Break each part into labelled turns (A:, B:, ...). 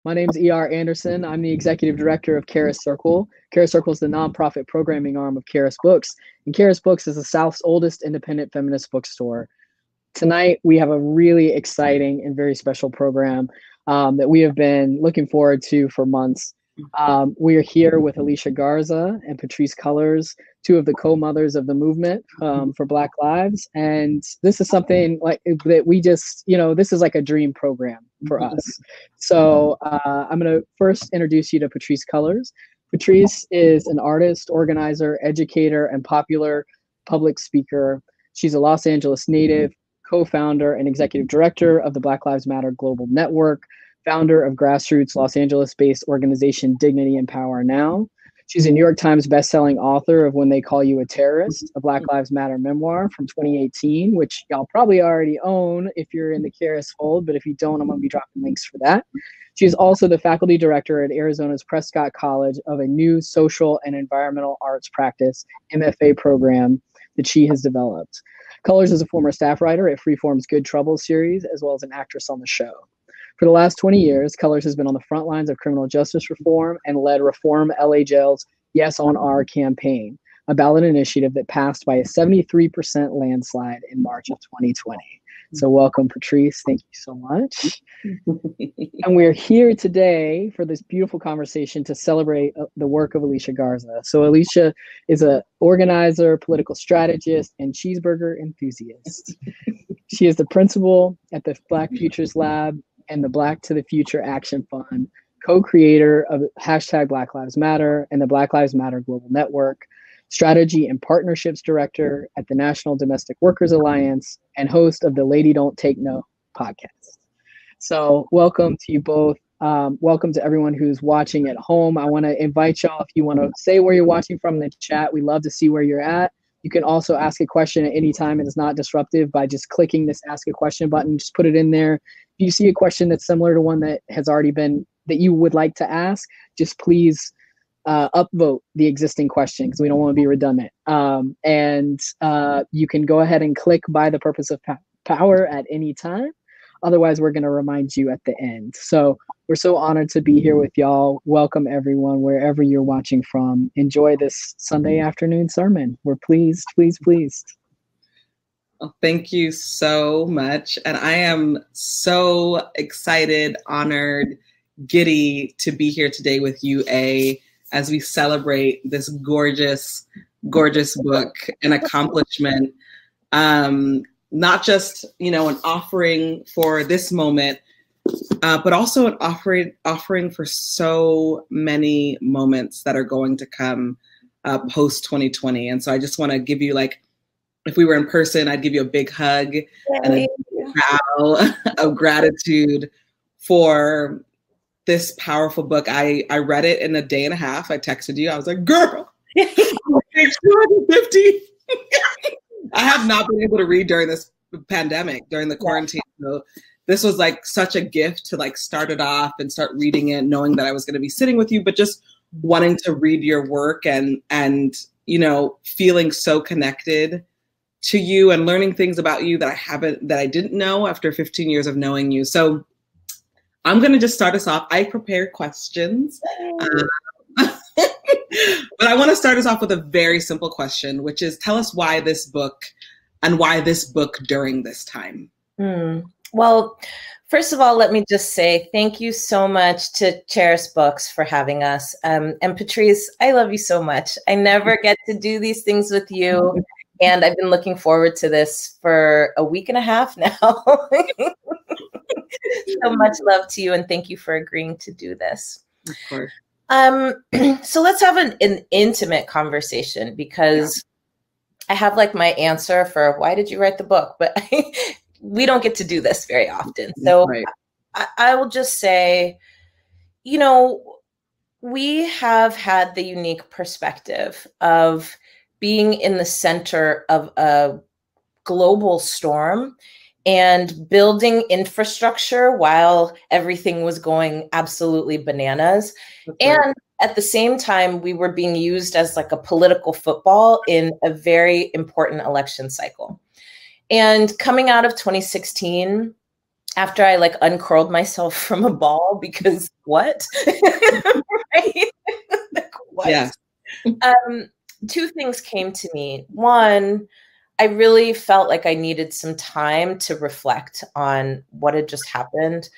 A: My name's E.R. Anderson. I'm the executive director of Karis Circle. Karis Circle is the nonprofit programming arm of Karis Books, and Karis Books is the South's oldest independent feminist bookstore. Tonight, we have a really exciting and very special program that we have been looking forward to for months. We are here with Alicia Garza and Patrisse Cullors, two of the co-mothers of the movement for Black Lives. And this is something like that we just, this is like a dream program for us. So I'm going to first introduce you to Patrisse Cullors. Patrisse is an artist, organizer, educator, and popular public speaker. She's a Los Angeles native, co-founder and executive director of the Black Lives Matter Global Network, founder of grassroots Los Angeles-based organization Dignity and Power Now. She's a New York Times bestselling author of When They Call You a Terrorist, a Black Lives Matter memoir from 2018, which y'all probably already own if you're in the Karis fold, but if you don't, I'm going to be dropping links for that. She is also the faculty director at Arizona's Prescott College of a new social and environmental arts practice, MFA program that she has developed. Cullors is a former staff writer at Freeform's Good Trouble series, as well as an actress on the show. For the last 20 years, Cullors has been on the front lines of criminal justice reform and led Reform LA Jail's Yes on Our campaign, a ballot initiative that passed by a 73% landslide in March of 2020. So welcome, Patrisse. Thank you so much. And we're here today for this beautiful conversation to celebrate the work of Alicia Garza. So Alicia is an organizer, political strategist, and cheeseburger enthusiast. She is the principal at the Black Futures Lab and the Black to the Future Action Fund, co-creator of hashtag Black Lives Matter and the Black Lives Matter Global Network, strategy and partnerships director at the National Domestic Workers Alliance, and host of the Lady Don't Take No podcast. So welcome to you both. Welcome to everyone who's watching at home. I want to invite y'all, if you want to say where you're watching from in the chat, we love to see where you're at. You can also ask a question at any time. It is not disruptive by just clicking this ask a question button, just put it in there. If you see a question that's similar to one that has already been, that you would like to ask, just please upvote the existing question because we don't want to be redundant. You can go ahead and click by the purpose of power at any time. Otherwise, we're going to remind you at the end. So we're so honored to be here with y'all. Welcome, everyone, wherever you're watching from. Enjoy this Sunday afternoon sermon. We're pleased.
B: Well, thank you so much. And I am so excited, honored, giddy to be here today with you, as we celebrate this gorgeous, gorgeous book and accomplishment. Not just, an offering for this moment, but also an offering for so many moments that are going to come post 2020. And so I just want to give you, if we were in person, I'd give you a big hug and a bow of gratitude for this powerful book. I read it in a day and a half. I texted you. I was like, girl, page 250. I have not been able to read during this pandemic, during the quarantine. So this was such a gift to start it off and start reading it, knowing that I was going to be sitting with you, but just wanting to read your work and feeling so connected to you and learning things about you that I didn't know after 15 years of knowing you. So I'm going to just start us off. I prepared questions. But I want to start us off with a very simple question, which is, tell us why this book and why this book during this time.
C: Well, first of all, let me just say thank you so much to Karis Books for having us. And Patrisse, I love you so much. I never get to do these things with you. And I've been looking forward to this for a week and a half now. So much love to you. And thank you for agreeing to do this.
B: Of course.
C: So let's have an intimate conversation because I have my answer for why did you write the book, but we don't get to do this very often. So right. I will just say, we have had the unique perspective of being in the center of a global storm and building infrastructure while everything was going absolutely bananas. Okay. And at the same time, we were being used as a political football in a very important election cycle. And coming out of 2016, after I like uncurled myself from a ball because what? Right? Like, what?
B: Yes.
C: Two things came to me. One, I really felt like I needed some time to reflect on what had just happened,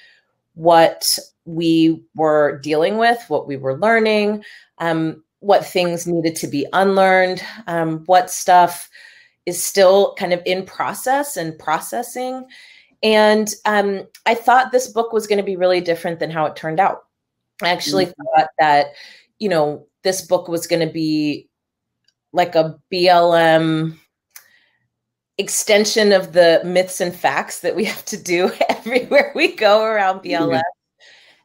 C: what we were dealing with, what we were learning, what things needed to be unlearned, what stuff is still kind of in process and processing. And I thought this book was going to be really different than how it turned out. I actually thought that, you know, this book was going to be like a BLM extension of the myths and facts that we have to do everywhere we go around BLM.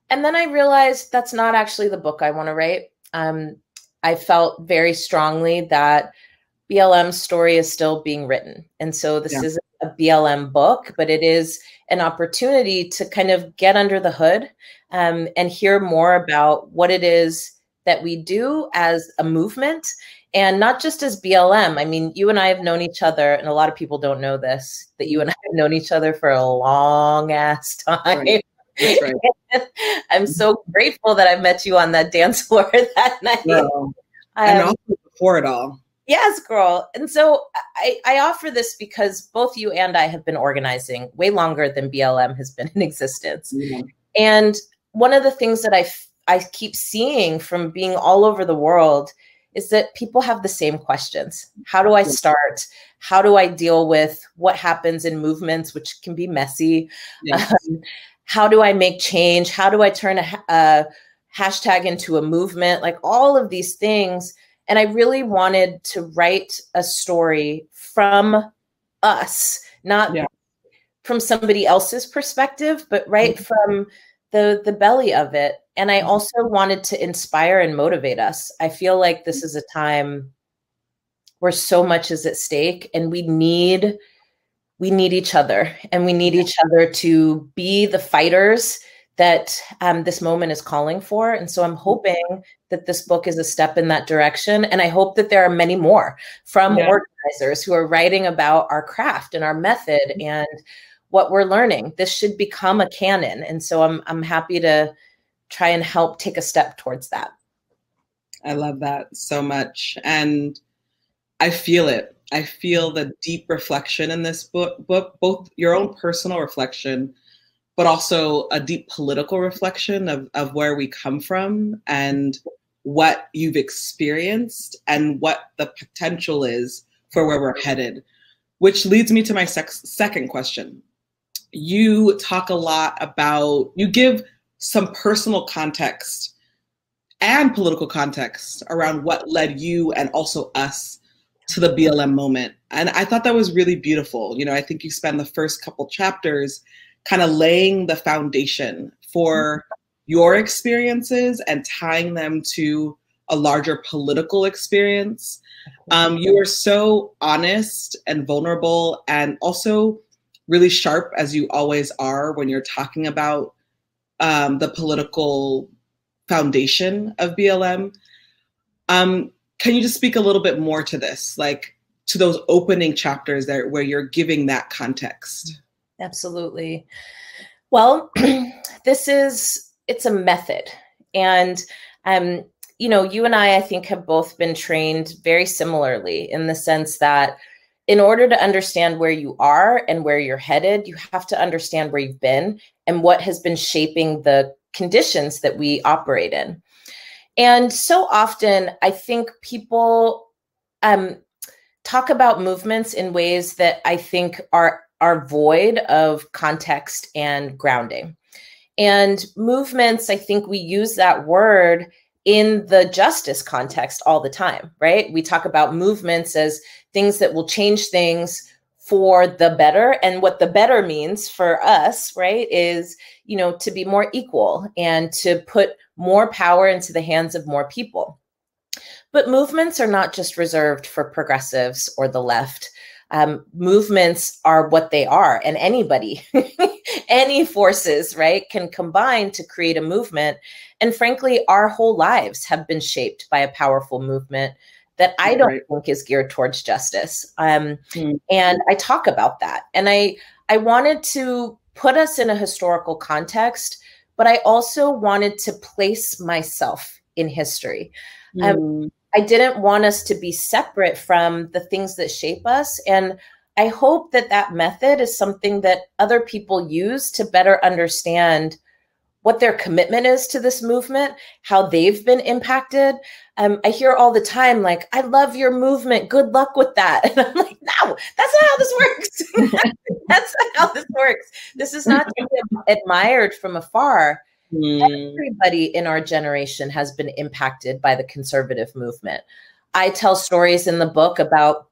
C: And then I realized that's not actually the book I want to write. I felt very strongly that BLM's story is still being written. And so this isn't a BLM book, but it is an opportunity to kind of get under the hood and hear more about what it is that we do as a movement. And not just as BLM. I mean, you and I have known each other, and a lot of people don't know this, that you and I have known each other for a long ass time.
B: Right. That's right.
C: I'm so grateful that I met you on that dance floor that night.
B: Girl. And also before it all.
C: Yes, girl. And so I offer this because both you and I have been organizing way longer than BLM has been in existence. Mm-hmm. And one of the things that I keep seeing from being all over the world is that people have the same questions. How do I start? How do I deal with what happens in movements, which can be messy? Yes. How do I make change? How do I turn a hashtag into a movement? Like all of these things. And I really wanted to write a story from us, not from somebody else's perspective, but from the belly of it. And I also wanted to inspire and motivate us. I feel like this is a time where so much is at stake, and we need each other, and we need each other to be the fighters that this moment is calling for. And so I'm hoping that this book is a step in that direction. And I hope that there are many more from organizers who are writing about our craft and our method and what we're learning. This should become a canon. And so I'm happy to try and help take a step towards that.
B: I love that so much. And I feel it. I feel the deep reflection in this book, both your own personal reflection, but also a deep political reflection of where we come from and what you've experienced and what the potential is for where we're headed, which leads me to my second question. You talk a lot about, you give some personal context and political context around what led you and also us to the BLM moment. And I thought that was really beautiful. You know, I think you spend the first couple chapters kind of laying the foundation for your experiences and tying them to a larger political experience. You are so honest and vulnerable and also really sharp, as you always are when you're talking about the political foundation of BLM. Can you just speak a little bit more to this, like to those opening chapters there where you're giving that context?
C: Absolutely. Well, it's a method. And, you know, you and I think, have both been trained very similarly in the sense that in order to understand where you are and where you're headed, you have to understand where you've been and what has been shaping the conditions that we operate in. And so often, I think people talk about movements in ways that I think are void of context and grounding. And movements, I think we use that word in the justice context all the time, right? We talk about movements as things that will change things for the better. And what the better means for us, right, is, you know, to be more equal and to put more power into the hands of more people. But movements are not just reserved for progressives or the left. Movements are what they are, and anybody, any forces, right, can combine to create a movement. And frankly, our whole lives have been shaped by a powerful movement that I don't think is geared towards justice. And I talk about that. And I wanted to put us in a historical context, but I also wanted to place myself in history. I didn't want us to be separate from the things that shape us. And I hope that that method is something that other people use to better understand what their commitment is to this movement, how they've been impacted. I hear all the time, like, I love your movement. Good luck with that. And I'm like, no, that's not how this works. That's not how this works. This is not to be admired from afar. Everybody in our generation has been impacted by the conservative movement. I tell stories in the book about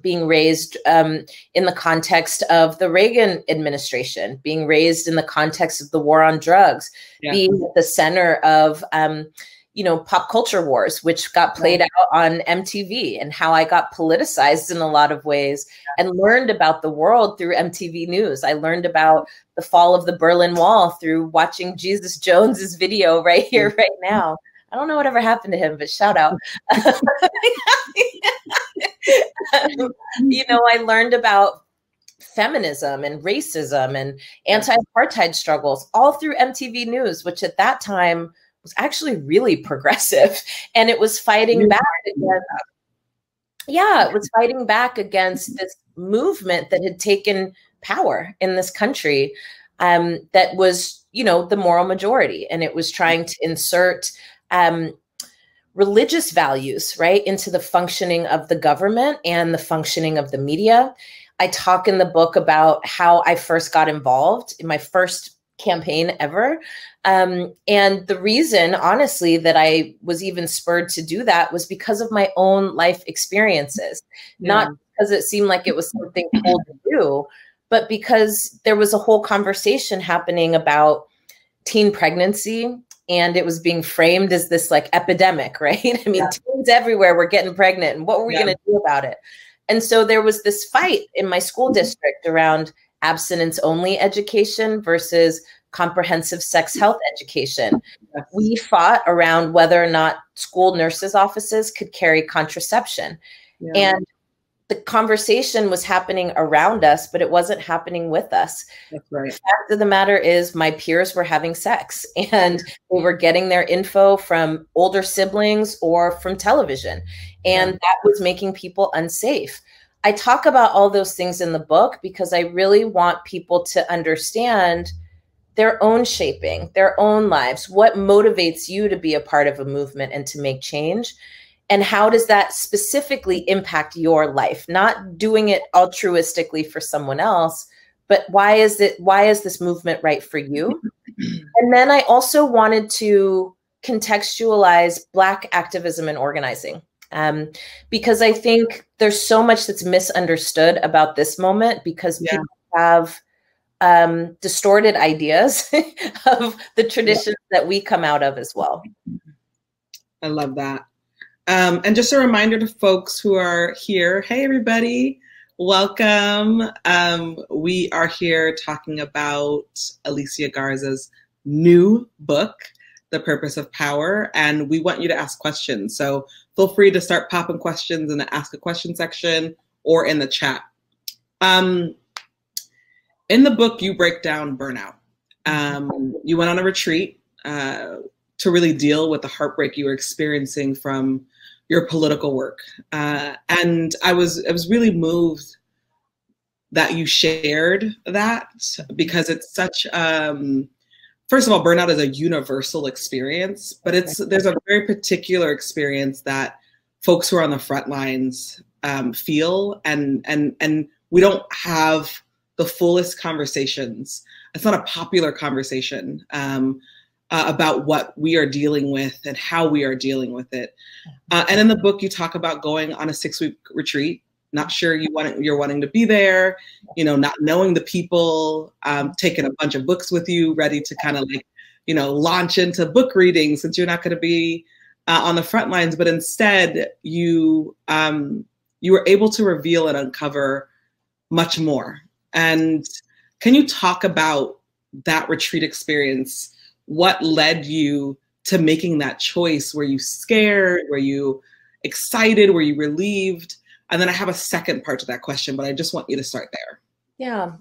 C: being raised in the context of the Reagan administration, being raised in the context of the war on drugs, being at the center of, pop culture wars, which got played out on MTV, and how I got politicized in a lot of ways and learned about the world through MTV News. I learned about the fall of the Berlin Wall through watching Jesus Jones's video right here, right now. I don't know whatever happened to him, but shout out. I learned about feminism and racism and anti-apartheid struggles all through MTV News, which at that time was actually really progressive. And it was fighting back against, it was fighting back against this movement that had taken power in this country, that was, the moral majority. And it was trying to insert religious values, right, into the functioning of the government and the functioning of the media. I talk in the book about how I first got involved in my first campaign ever. And the reason, honestly, that I was even spurred to do that was because of my own life experiences, not because it seemed like it was something cool to do, but because there was a whole conversation happening about teen pregnancy. And it was being framed as this like epidemic, right? I mean, teens everywhere were getting pregnant. And what were we going to do about it? And so there was this fight in my school district around abstinence only education versus comprehensive sex health education. We fought around whether or not school nurses' offices could carry contraception. And the conversation was happening around us, but it wasn't happening with us.
B: That's right.
C: The fact of the matter is my peers were having sex and they were getting their info from older siblings or from television. And that was making people unsafe. I talk about all those things in the book because I really want people to understand their own shaping, their own lives, what motivates you to be a part of a movement and to make change. And how does that specifically impact your life? Not doing it altruistically for someone else, but why is this movement right for you? And then I also wanted to contextualize Black activism and organizing, because I think there's so much that's misunderstood about this moment because people have distorted ideas of the traditions that we come out of as well.
B: I love that. And just a reminder to folks who are here, hey, everybody, welcome. We are here talking about Alicia Garza's new book, The Purpose of Power, and we want you to ask questions. So feel free to start popping questions in the Ask a Question section or in the chat. In the book, you break down burnout. You went on a retreat to really deal with the heartbreak you were experiencing from your political work. And I was really moved that you shared that because it's such, first of all, burnout is a universal experience, but there's a very particular experience that folks who are on the front lines feel, and we don't have the fullest conversations. It's not a popular conversation about what we are dealing with and how we are dealing with it. And in the book, you talk about going on a 6-week retreat, not sure you're wanting to be there, not knowing the people, taking a bunch of books with you, ready to kind of launch into book reading since you're not going to be on the front lines. But instead, you were able to reveal and uncover much more. And can you talk about that retreat experience? What led you to making that choice? Were you scared? Were you excited? Were you relieved? And then I have a second part to that question, but I just want you to start there.
C: Yeah.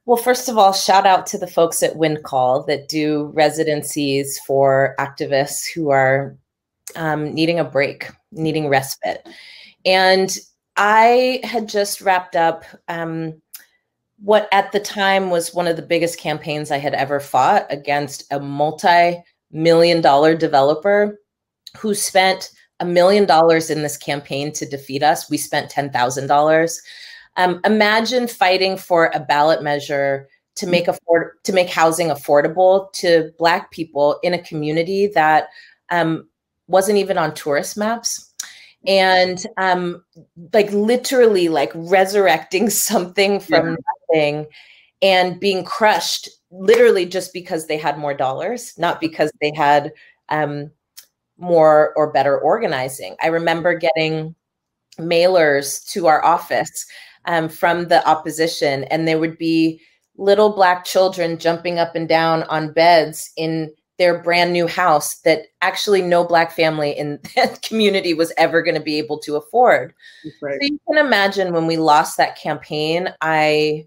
C: Well, first of all, shout out to the folks at WindCall that do residencies for activists who are needing a break, needing respite. And I had just wrapped up what at the time was one of the biggest campaigns I had ever fought against a multi-million-dollar developer who spent $1 million in this campaign to defeat us. We spent $10,000. Imagine fighting for a ballot measure to make housing affordable to Black people in a community that wasn't even on tourist maps, and like literally like resurrecting something from nothing and being crushed literally just because they had more dollars, not because they had more or better organizing. I remember getting mailers to our office from the opposition, and there would be little Black children jumping up and down on beds in their brand new house that actually no Black family in that community was ever going to be able to afford. Right. So you can imagine when we lost that campaign, I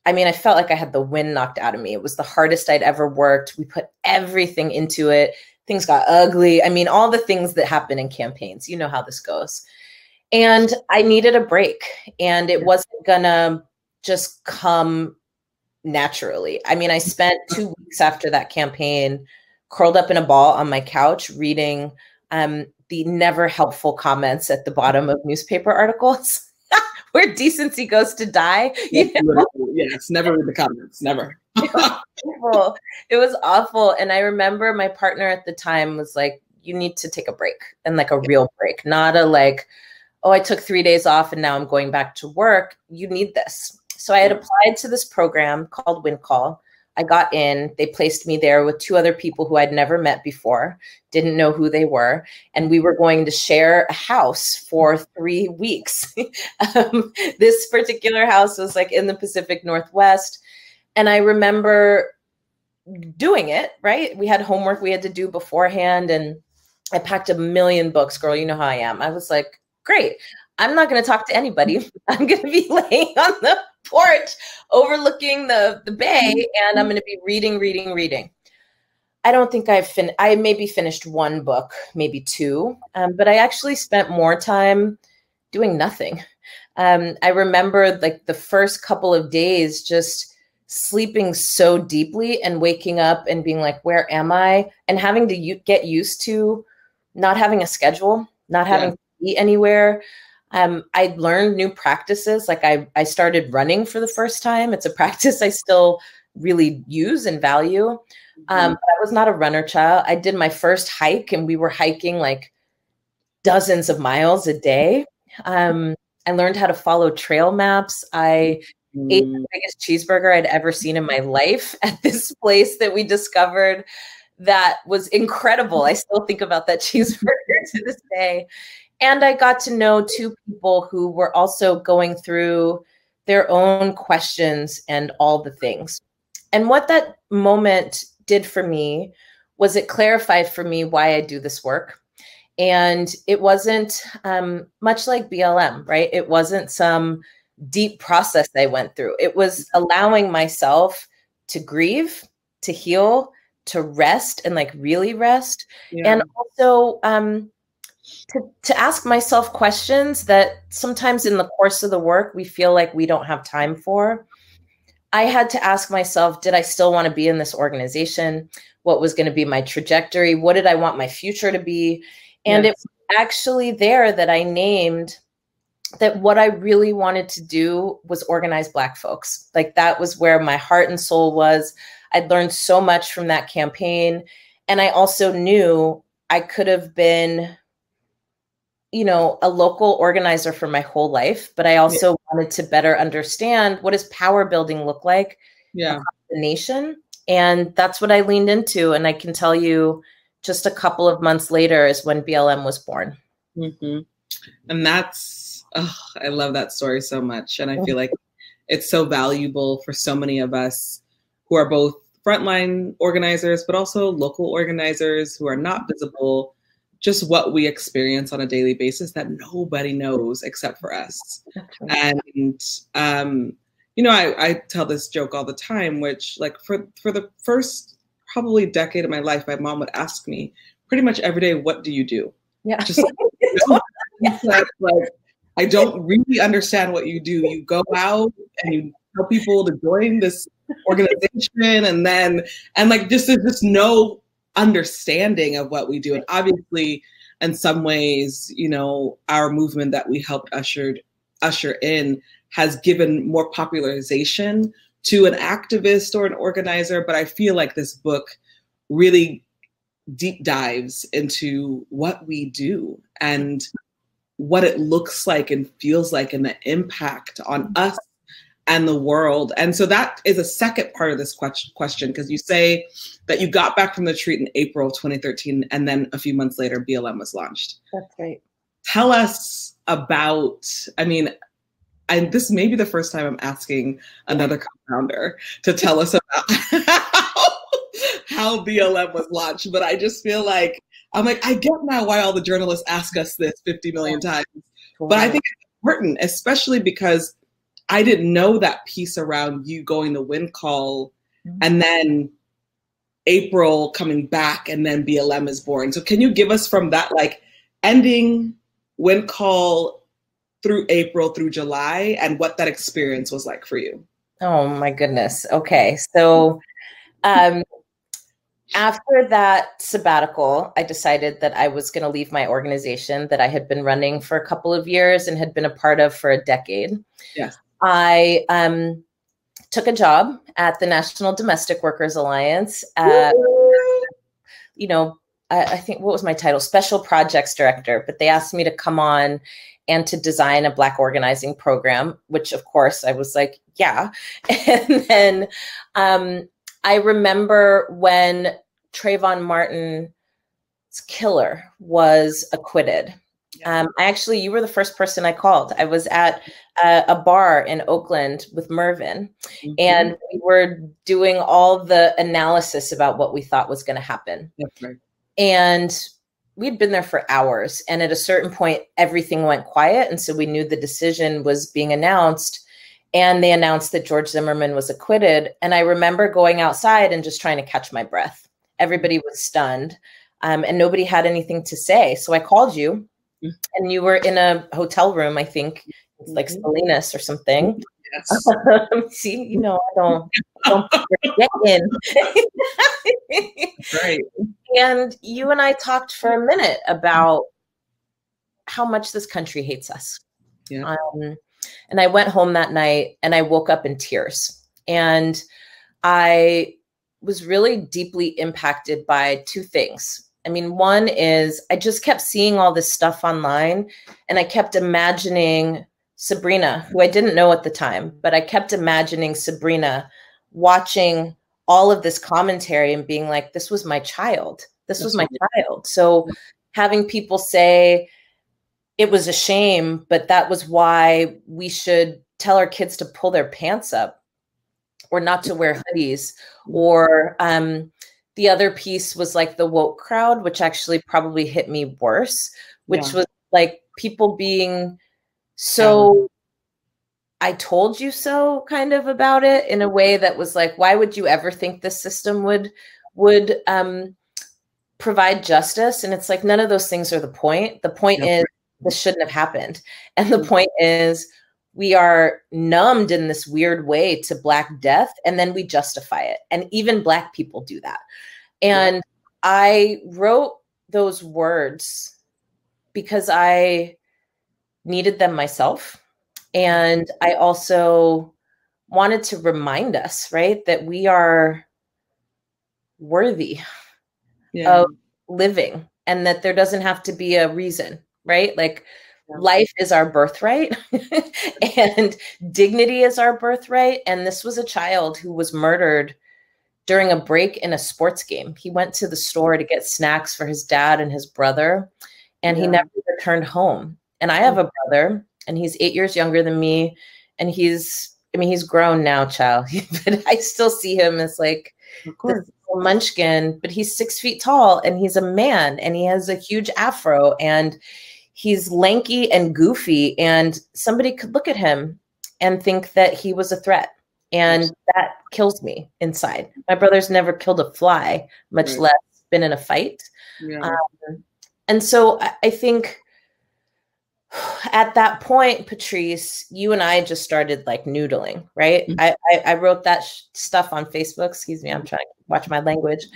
C: mean, I felt like I had the wind knocked out of me. It was the hardest I'd ever worked. We put everything into it. Things got ugly. I mean, all the things that happen in campaigns, you know how this goes. And I needed a break, and it wasn't gonna just come naturally. I mean, I spent 2 weeks after that campaign curled up in a ball on my couch reading the never helpful comments at the bottom of newspaper articles where decency goes to die.
B: You know? Yes, never read the comments, never.
C: It was awful. And I remember my partner at the time was like, you need to take a break, and like a real break, not a like, oh, I took 3 days off and now I'm going back to work. You need this. So I had applied to this program called WindCall. I got in, they placed me there with 2 other people who I'd never met before, didn't know who they were. And we were going to share a house for 3 weeks. This particular house was like in the Pacific Northwest. And I remember doing it, right? We had homework we had to do beforehand. And I packed 1 million books, girl. You know how I am. I was like, great. I'm not going to talk to anybody. I'm going to be laying on the porch overlooking the bay, and I'm going to be reading. I don't think I maybe finished 1 book, maybe 2, but I actually spent more time doing nothing. I remember like the first couple of days just sleeping so deeply and waking up and being like, where am I? And having to get used to not having a schedule, not having to eat anywhere. I learned new practices. Like I started running for the first time. It's a practice I still really use and value. But I was not a runner child. I did my first hike, and we were hiking like dozens of miles a day. I learned how to follow trail maps. I ate the biggest cheeseburger I'd ever seen in my life at this place that we discovered that was incredible. I still think about that cheeseburger to this day. And I got to know 2 people who were also going through their own questions and all the things. And what that moment did for me was it clarified for me why I do this work. And it wasn't much like BLM, right? It wasn't some deep process I went through. It was allowing myself to grieve, to heal, to rest, and like really rest. And also to ask myself questions that sometimes in the course of the work, we feel like we don't have time for. I had to ask myself, did I still want to be in this organization? What was going to be my trajectory? What did I want my future to be? And it was actually there that I named that what I really wanted to do was organize Black folks. Like that was where my heart and soul was. I'd learned so much from that campaign. And I also knew I could have been, you know, a local organizer for my whole life, but I also wanted to better understand what does power building look like across the nation. And that's what I leaned into. And I can tell you just a couple of months later is when BLM was born.
B: And that's, I love that story so much. And I feel like it's so valuable for so many of us who are both frontline organizers, but also local organizers who are not visible, just what we experience on a daily basis that nobody knows except for us. And, you know, I tell this joke all the time, which like for the first probably decade of my life, my mom would ask me pretty much every day, what do you do?
C: Yeah.
B: Just like, I don't really understand what you do. You go out and you tell people to join this organization, and like just there's just no understanding of what we do. And obviously, in some ways, you know, our movement that we helped usher in has given more popularization to an activist or an organizer. But I feel like this book really deep dives into what we do and what it looks like and feels like and the impact on us and the world. And so that is a second part of this question, because you say that you got back from the retreat in April of 2013, and then a few months later, BLM was launched. That's right. Tell us about, I mean, and this may be the first time I'm asking another co-founder to tell us about how BLM was launched, but I just feel like, I'm like, I get now why all the journalists ask us this 50 million times, but I think it's important, especially because I didn't know that piece around you going to Win Call and then April coming back and then BLM is born. So can you give us from that, like ending Win Call through April through July and what that experience was like for you?
C: Oh my goodness. Okay. So, after that sabbatical, I decided that I was going to leave my organization that I had been running for a couple of years and had been a part of for a decade.
B: Yes.
C: I took a job at the National Domestic Workers Alliance. You know, I think, what was my title? Special Projects Director. But they asked me to come on and to design a Black organizing program, which of course I was like, yeah. And then I remember when Trayvon Martin's killer was acquitted. You were the first person I called. I was at a bar in Oakland with Mervyn, and we were doing all the analysis about what we thought was going to happen.
B: That's right.
C: And we'd been there for hours. And at a certain point, everything went quiet. And so we knew the decision was being announced. And they announced that George Zimmerman was acquitted. And I remember going outside and just trying to catch my breath. Everybody was stunned, and nobody had anything to say. So I called you, and you were in a hotel room, I think, like Salinas or something.
B: Yes.
C: See, you know, I don't forget in.
B: Right.
C: And you and I talked for a minute about how much this country hates us.
B: Yeah.
C: And I went home that night and I woke up in tears. And I was really deeply impacted by two things. I mean, one is I just kept seeing all this stuff online, and I kept imagining Sabrina, who I didn't know at the time, but I kept imagining Sabrina watching all of this commentary and being like, this was my child. This was my child. So having people say it was a shame, but that was why we should tell our kids to pull their pants up or not to wear hoodies. Or the other piece was like the woke crowd, which actually probably hit me worse, which was like people being so I told you so kind of about it in a way that was like, why would you ever think this system would provide justice? And it's like, none of those things are the point. The point is this shouldn't have happened. And the point is we are numbed in this weird way to Black death, and then we justify it. And even Black people do that. And I wrote those words because I needed them myself. And I also wanted to remind us, right, that we are worthy of living, and that there doesn't have to be a reason, right? Like life is our birthright and dignity is our birthright. And this was a child who was murdered during a break in a sports game. He went to the store to get snacks for his dad and his brother, and he never returned home. And I have a brother, and he's 8 years younger than me. And he's grown now, child, but I still see him as like this munchkin, but he's 6 feet tall, and he's a man, and he has a huge afro, and he's lanky and goofy, and somebody could look at him and think that he was a threat. And that kills me inside. My brother's never killed a fly, much less been in a fight.
B: Yeah.
C: And so I think at that point, Patrisse, you and I just started like noodling, right? I wrote that stuff on Facebook. Excuse me, I'm trying to watch my language.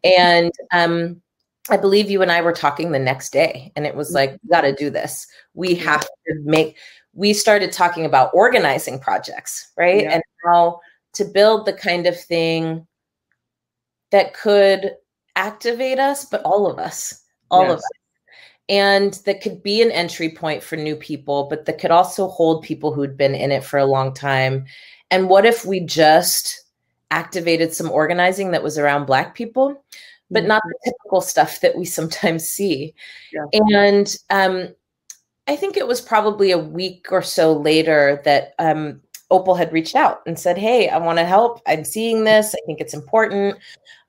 C: And I believe you and I were talking the next day, and it was like, we got to do this. We have to we started talking about organizing projects, right? And how to build the kind of thing that could activate us, but all of us, all of us. And that could be an entry point for new people, but that could also hold people who'd been in it for a long time. And what if we just activated some organizing that was around Black people, but not the typical stuff that we sometimes see? And I think it was probably a week or so later that Opal had reached out and said, hey, I want to help. I'm seeing this. I think it's important.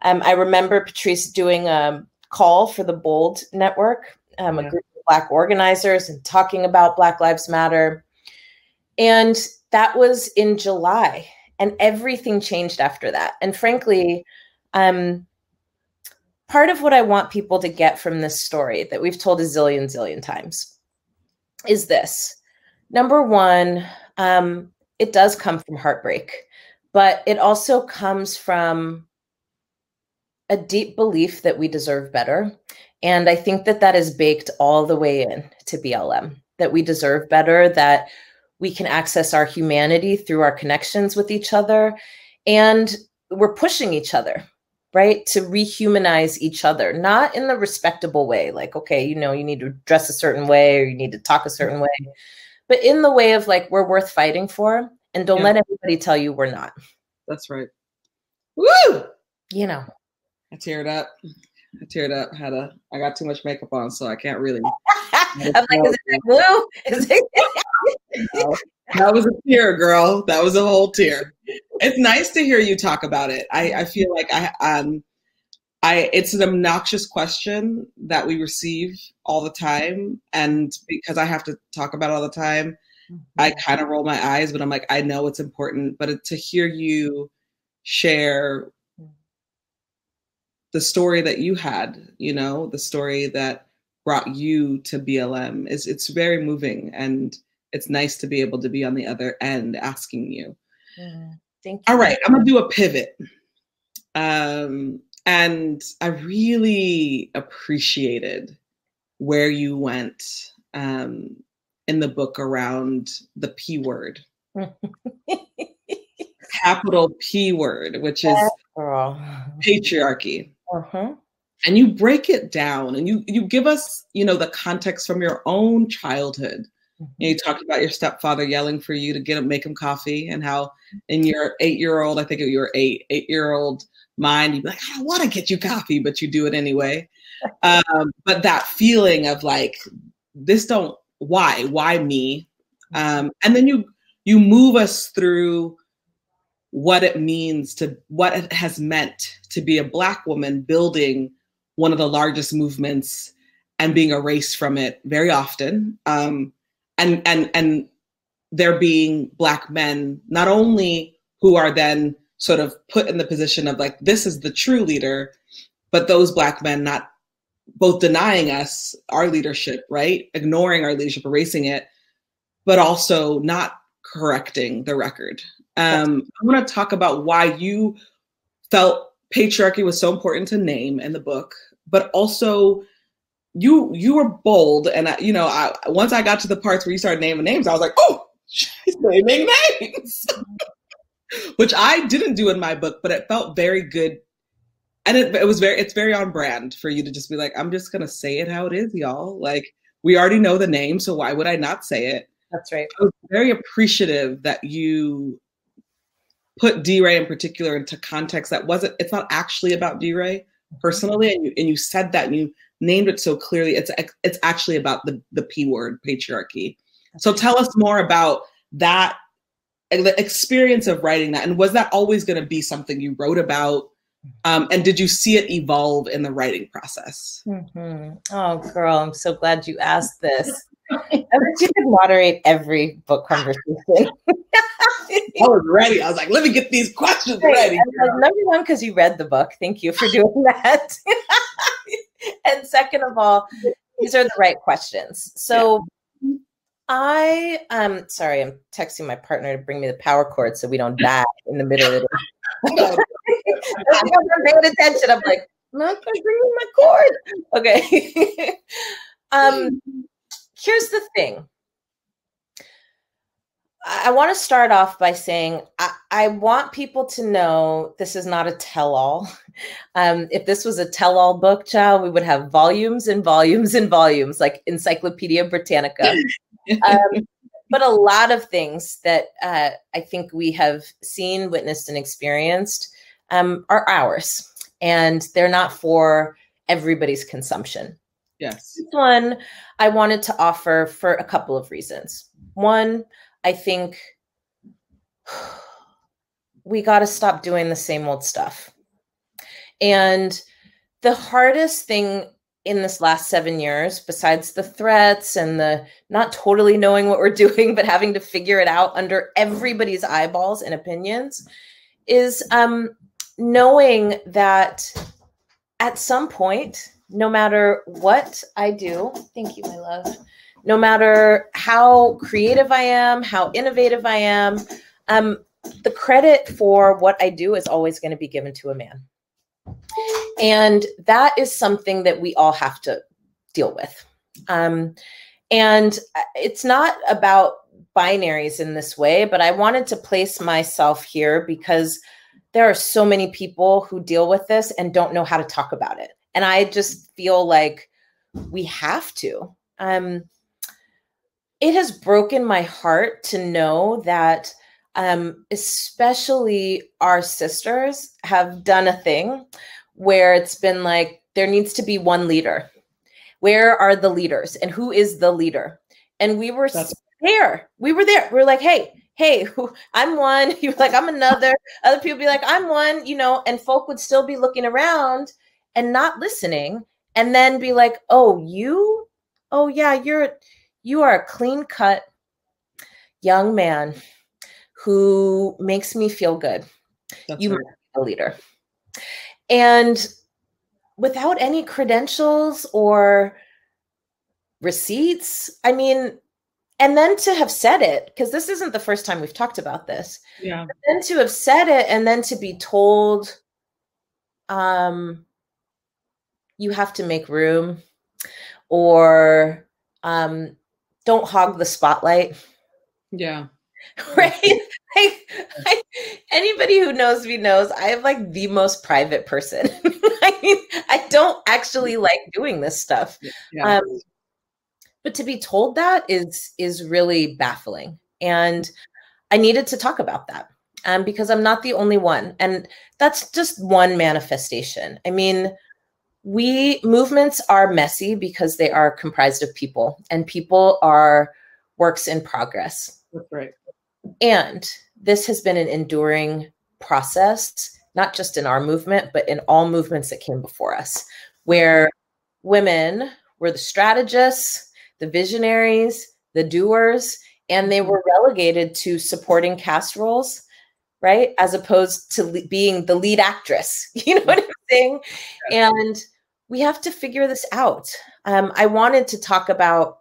C: I remember Patrisse doing a call for the Bold Network, a group of Black organizers, and talking about Black Lives Matter. And that was in July, and everything changed after that. And frankly, part of what I want people to get from this story that we've told a zillion times is this. Number one, it does come from heartbreak, but it also comes from a deep belief that we deserve better. And I think that that is baked all the way in to BLM, that we deserve better, that we can access our humanity through our connections with each other. And we're pushing each other, right, to rehumanize each other, not in the respectable way, like, okay, you know, you need to dress a certain way or you need to talk a certain way, but in the way of like, we're worth fighting for, and don't let anybody tell you we're not. That's right. Woo! You know.
B: I teared up. I got too much makeup on, so I can't really.
C: I'm like, is it blue? Is it?
B: That was a tear, girl. That was a whole tear. It's nice to hear you talk about it. I feel like it's an obnoxious question that we receive all the time, and because I have to talk about it all the time, I kind of roll my eyes. But I'm like, I know it's important. But to hear you share the story that you had, you know, the story that brought you to BLM, it's very moving, and it's nice to be able to be on the other end asking you.
C: Thank you.
B: All right, I'm gonna do a pivot. And I really appreciated where you went in the book around the P word. Capital P word, which is patriarchy. And you break it down, and you give us, you know, the context from your own childhood. You talked about your stepfather yelling for you to make him coffee, and how in your 8-year-old, I think you were 8-year-old mind, you'd be like, I don't want to get you coffee, but you do it anyway. But that feeling of like, why me? And then you move us through what it means what it has meant to be a Black woman building one of the largest movements and being erased from it very often. And there being Black men, not only who are then sort of put in the position of like, this is the true leader, but those Black men not both denying us our leadership, right? Ignoring our leadership, erasing it, but also not correcting the record. I want to talk about why you felt patriarchy was so important to name in the book, but also you were bold. And once I got to the parts where you started naming names, I was like, oh, she's naming names, which I didn't do in my book, but it felt very good. And it's very on brand for you to just be like, I'm just going to say it how it is, y'all. Like, we already know the name, so why would I not say it?
C: That's right.
B: I was very appreciative that you put D-Ray in particular into context it's not actually about D-Ray personally, and you said that, and you named it so clearly. It's actually about the P word, patriarchy. So tell us more about that, the experience of writing that, and was that always going to be something you wrote about? And did you see it evolve in the writing process?
C: Oh, girl, I'm so glad you asked this. I wish you could moderate every book conversation.
B: I was ready. I was like, let me get these questions ready.
C: Number one, because you read the book. Thank you for doing that. And second of all, these are the right questions. So sorry, I'm texting my partner to bring me the power cord so we don't die in the middle of it. I'm not paying attention. I'm like, I'm not going to bring me my cord. Okay. Here's the thing. I want to start off by saying I want people to know this is not a tell-all. If this was a tell-all book, child, we would have volumes and volumes and volumes, like Encyclopedia Britannica. But a lot of things that I think we have seen, witnessed, and experienced are ours, and they're not for everybody's consumption.
B: Yes.
C: This one I wanted to offer for a couple of reasons. One, I think we got to stop doing the same old stuff. And the hardest thing in this last 7 years, besides the threats and the not totally knowing what we're doing, but having to figure it out under everybody's eyeballs and opinions, is knowing that at some point, no matter what I do, thank you, my love, no matter how creative I am, how innovative I am, the credit for what I do is always going to be given to a man. And that is something that we all have to deal with. And it's not about binaries in this way, but I wanted to place myself here because there are so many people who deal with this and don't know how to talk about it. And I just feel like we have to. It has broken my heart to know that especially our sisters have done a thing where it's been like, there needs to be one leader. Where are the leaders? And who is the leader? And we were there. We were there. We were like, hey, I'm one. You were like, I'm another. Other people be like, I'm one, and folk would still be looking around and not listening. And then be like, oh, yeah, you are a clean-cut young man who makes me feel good. You might be a leader. And without any credentials or receipts, and then to have said it, because this isn't the first time we've talked about this. Yeah. But then to have said it and then to be told, you have to make room, or don't hog the spotlight.
B: Yeah.
C: Right? Anybody who knows me knows I am like the most private person. I don't actually like doing this stuff. Yeah. But to be told that is really baffling. And I needed to talk about that because I'm not the only one. And that's just one manifestation. Movements are messy because they are comprised of people, and people are works in progress.
B: That's right.
C: And this has been an enduring process, not just in our movement, but in all movements that came before us, where women were the strategists, the visionaries, the doers, and they were relegated to supporting cast roles, right? As opposed to being the lead actress. You know what I'm saying? And we have to figure this out. I wanted to talk about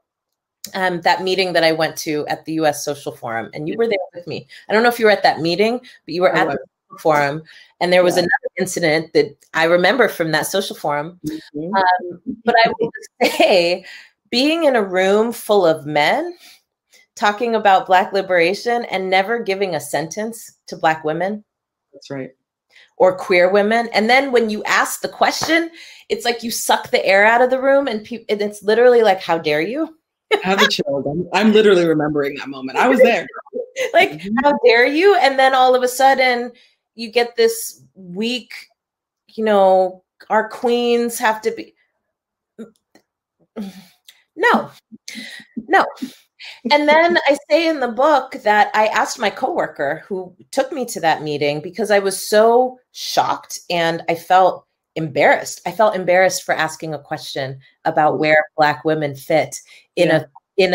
C: that meeting that I went to at the U.S. Social Forum, and you were there with me. I don't know if you were at that meeting, but you were at the Social Forum, and there was another incident that I remember from that Social Forum. But I will say, being in a room full of men talking about Black liberation and never giving a sentence to Black women.
B: That's right.
C: Or queer women. And then when you ask the question, it's like you suck the air out of the room, and it's literally like, how dare you?
B: I have a chill. I'm literally remembering that moment. I was there.
C: Like, how dare you? And then all of a sudden you get this weak, our queens have to be. No. And then I say in the book that I asked my coworker who took me to that meeting because I was so shocked and I felt embarrassed. I felt embarrassed for asking a question about where Black women fit in in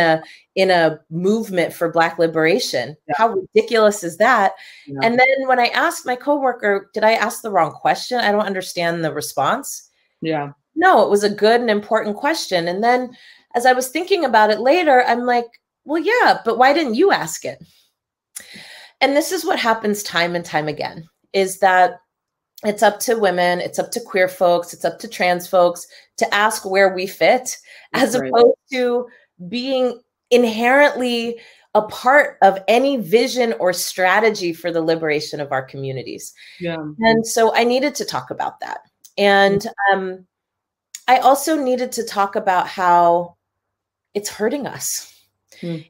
C: a movement for Black liberation. Yeah. How ridiculous is that? Yeah. And then when I asked my coworker, did I ask the wrong question? I don't understand the response.
A: Yeah.
C: No, it was a good and important question. And then as I was thinking about it later, I'm like, well, yeah, but why didn't you ask it? And this is what happens time and time again, is that it's up to women, it's up to queer folks, it's up to trans folks to ask where we fit, as opposed to being inherently a part of any vision or strategy for the liberation of our communities.
A: Yeah.
C: And so I needed to talk about that. And I also needed to talk about how it's hurting us.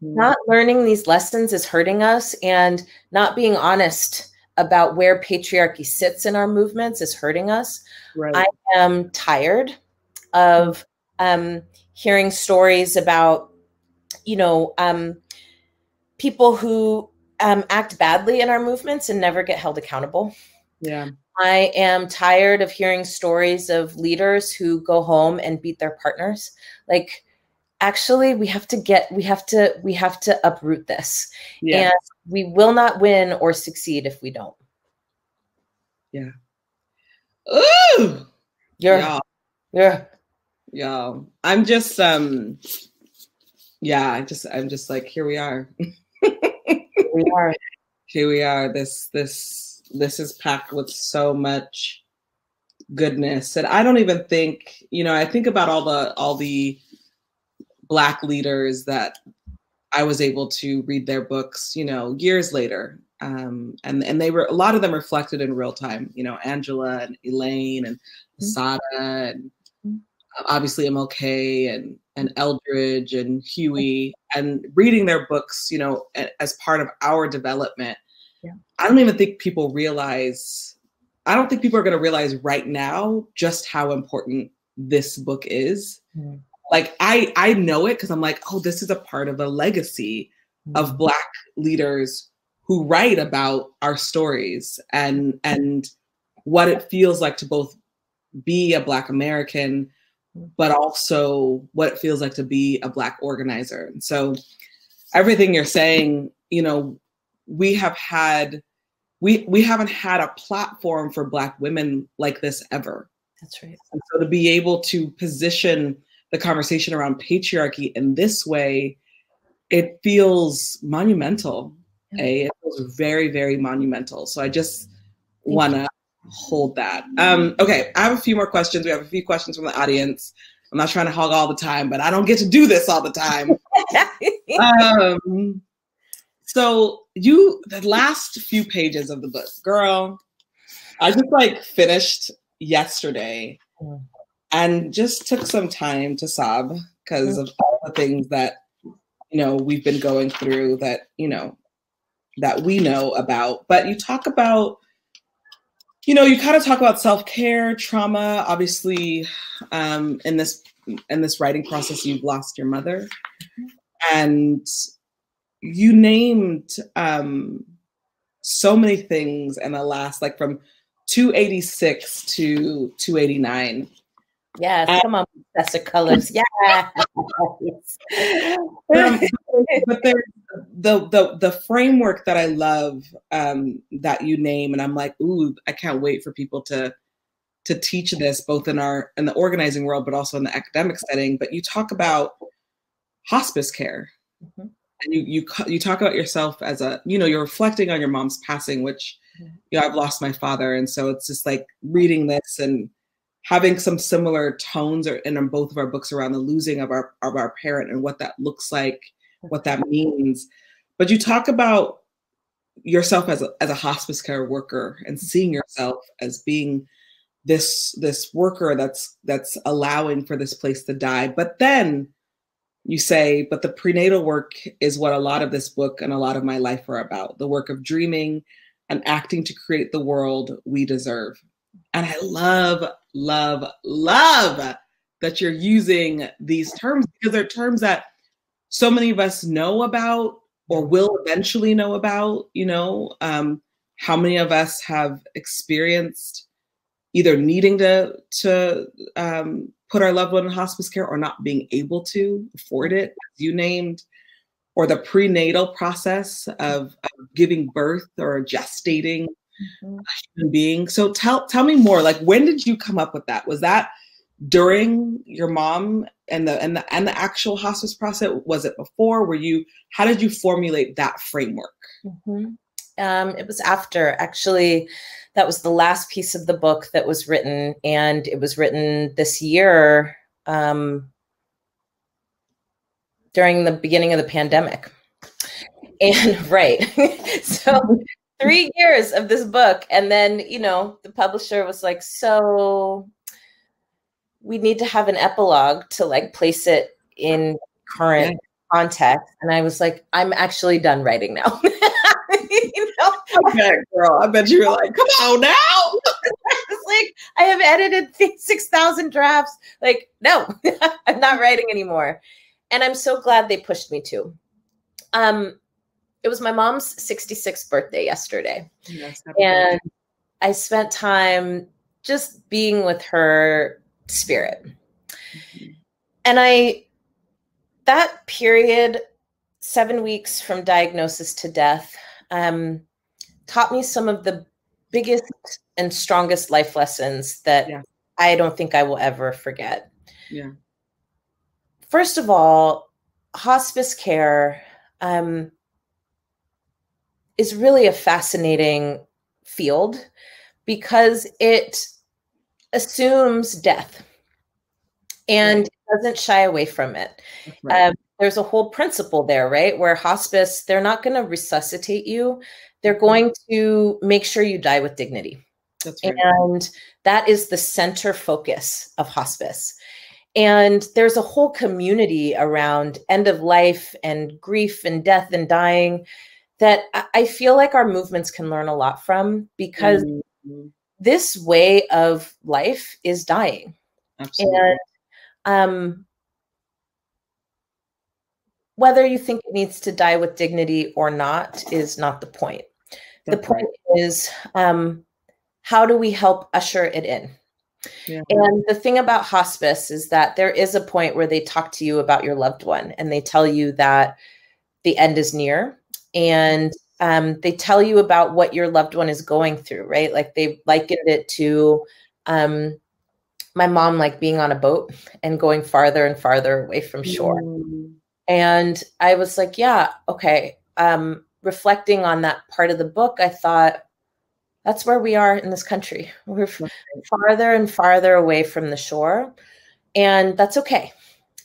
C: Not learning these lessons is hurting us, and not being honest about where patriarchy sits in our movements is hurting us.
A: Right.
C: I am tired of hearing stories about, people who act badly in our movements and never get held accountable.
A: Yeah.
C: I am tired of hearing stories of leaders who go home and beat their partners. Like, actually, we have to uproot this. Yeah. And we will not win or succeed if we don't.
B: Yeah. Ooh.
C: Yeah.
B: I'm just I'm just like, here we are. Here we are. This is packed with so much goodness. And I don't even think, I think about all the Black leaders that I was able to read their books, years later. And they were, a lot of them reflected in real time, Angela and Elaine and Sada and obviously MLK and Eldridge and Huey, and reading their books, as part of our development. Yeah. I don't think people are going to realize right now just how important this book is. Mm. Like, I know it because I'm like, oh, this is a part of a legacy of Black leaders who write about our stories and what it feels like to both be a Black American, but also what it feels like to be a Black organizer. And so everything you're saying, we haven't had a platform for Black women like this ever.
C: That's right.
B: And so to be able to position the conversation around patriarchy in this way, it feels monumental. It feels very, very monumental. So I just want to hold that. Okay, I have a few more questions. We have a few questions from the audience. I'm not trying to hog all the time, but I don't get to do this all the time. So the last few pages of the book, girl, I just finished yesterday and just took some time to sob because of all the things that, we've been going through that, that we know about. But you talk about, you kind of talk about self-care, trauma. Obviously, in this writing process, you've lost your mother. And you named so many things in the last, from 286 to 289.
C: Yes, come on, Professor Cullors. Yeah.
B: But there's the framework that I love that you name, and I'm like, ooh, I can't wait for people to teach this both in the organizing world, but also in the academic setting. But you talk about hospice care, and you talk about yourself as you're reflecting on your mom's passing, which I've lost my father, and so it's just like reading this and having some similar tones in both of our books around the losing of our parent and what that looks like, what that means. But you talk about yourself as a hospice care worker and seeing yourself as being this worker that's allowing for this place to die. But then you say, but the prenatal work is what a lot of this book and a lot of my life are about, the work of dreaming and acting to create the world we deserve. And I love, love, love that you're using these terms, because they're terms that so many of us know about or will eventually know about. How many of us have experienced either needing to put our loved one in hospice care or not being able to afford it, as you named, or the prenatal process of giving birth or gestating a human being. So tell me more, like, when did you come up with that? Was that during your mom and the actual hospice process? Was it before? How did you formulate that framework?
C: It was after. Actually, that was the last piece of the book that was written, and it was written this year, during the beginning of the pandemic. And right. So 3 years of this book. And then, the publisher was like, so we need to have an epilogue to like place it in current context. And I was like, I'm actually done writing now.
B: Okay, girl, I bet you were like, come on now.
C: It's like, I have edited 6,000 drafts. Like, no, I'm not writing anymore. And I'm so glad they pushed me to. It was my mom's 66th birthday yesterday.
B: Yes,
C: and I spent time just being with her spirit. And that period, 7 weeks from diagnosis to death, taught me some of the biggest and strongest life lessons that I don't think I will ever forget.
B: Yeah.
C: First of all, hospice care is really a fascinating field because it assumes death and doesn't shy away from it. Right. There's a whole principle there, right? Where hospice, they're not going to resuscitate you. They're going to make sure you die with dignity.
B: That's right.
C: And that is the center focus of hospice. And there's a whole community around end of life and grief and death and dying that I feel like our movements can learn a lot from, because this way of life is dying.
B: Absolutely.
C: And whether you think it needs to die with dignity or not is not the point. The point is, how do we help usher it in? Yeah. And the thing about hospice is that there is a point where they talk to you about your loved one and they tell you that the end is near, and they tell you about what your loved one is going through, right? Like they likened it to my mom, like being on a boat and going farther and farther away from shore. And I was like, yeah, okay. Reflecting on that part of the book, I thought, that's where we are in this country. We're farther and farther away from the shore. And that's okay.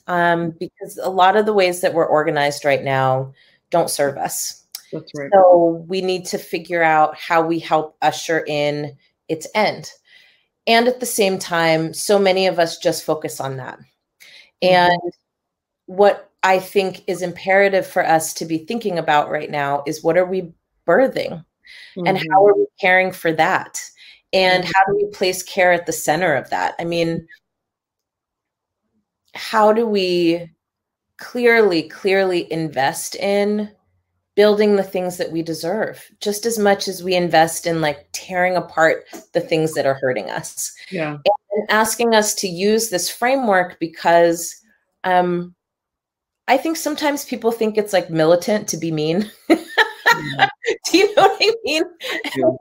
C: Because a lot of the ways that we're organized right now don't serve us.
B: That's right.
C: So we need to figure out how we help usher in its end. And at the same time, so many of us just focus on that. And what I think is imperative for us to be thinking about right now is, what are we birthing? And how are we caring for that? And how do we place care at the center of that? I mean, how do we clearly invest in building the things that we deserve, just as much as we invest in like tearing apart the things that are hurting us?
B: Yeah.
C: And asking us to use this framework because I think sometimes people think it's like militant to be mean. Do you know what I mean? Yeah. Like,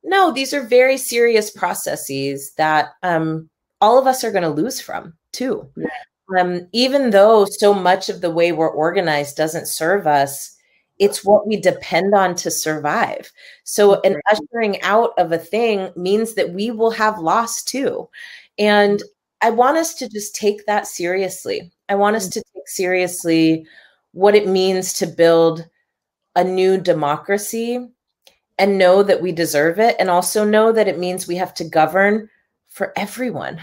C: no, these are very serious processes that all of us are going to lose from too. Yeah. Even though so much of the way we're organized doesn't serve us, it's what we depend on to survive. So an ushering out of a thing means that we will have loss too. And I want us to just take that seriously. I want us to take seriously what it means to build a new democracy and know that we deserve it. And also know that it means we have to govern for everyone,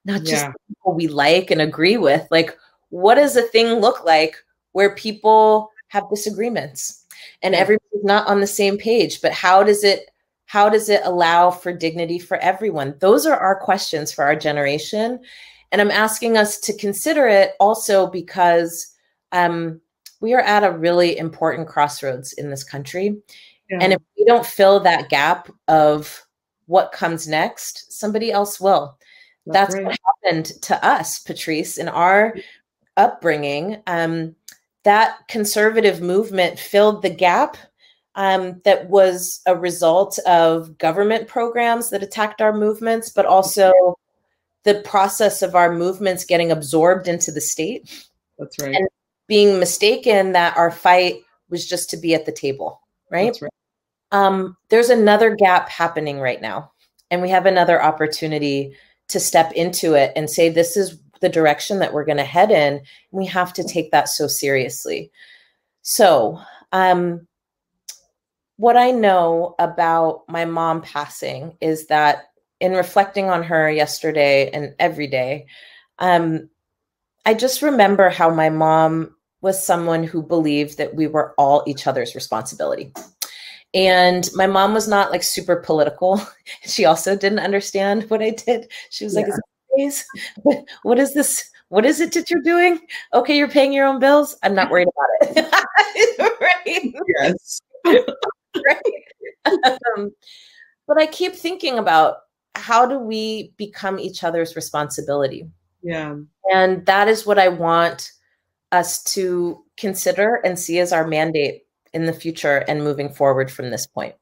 C: not just people we like and agree with. Like, what does a thing look like where people have disagreements and everybody's not on the same page? But how does it allow for dignity for everyone? Those are our questions for our generation. And I'm asking us to consider it also because we are at a really important crossroads in this country. Yeah. And if we don't fill that gap of what comes next, somebody else will. That's what happened to us, Patrisse, in our upbringing. That conservative movement filled the gap that was a result of government programs that attacked our movements, but also the process of our movements getting absorbed into the state.
B: That's right.
C: And being mistaken that our fight was just to be at the table, right?
B: That's right.
C: There's another gap happening right now, and we have another opportunity to step into it and say, this is the direction that we're going to head in. And we have to take that so seriously. So, what I know about my mom passing is that in reflecting on her yesterday and every day, I just remember how my mom was someone who believed that we were all each other's responsibility. And my mom was not like super political. She also didn't understand what I did. She was like, what is this? What is it that you're doing? Okay, you're paying your own bills. I'm not worried about it. Right?
B: Yes.
C: Right. But I keep thinking about, how do we become each other's responsibility?
B: Yeah.
C: And that is what I want us to consider and see as our mandate in the future and moving forward from this point.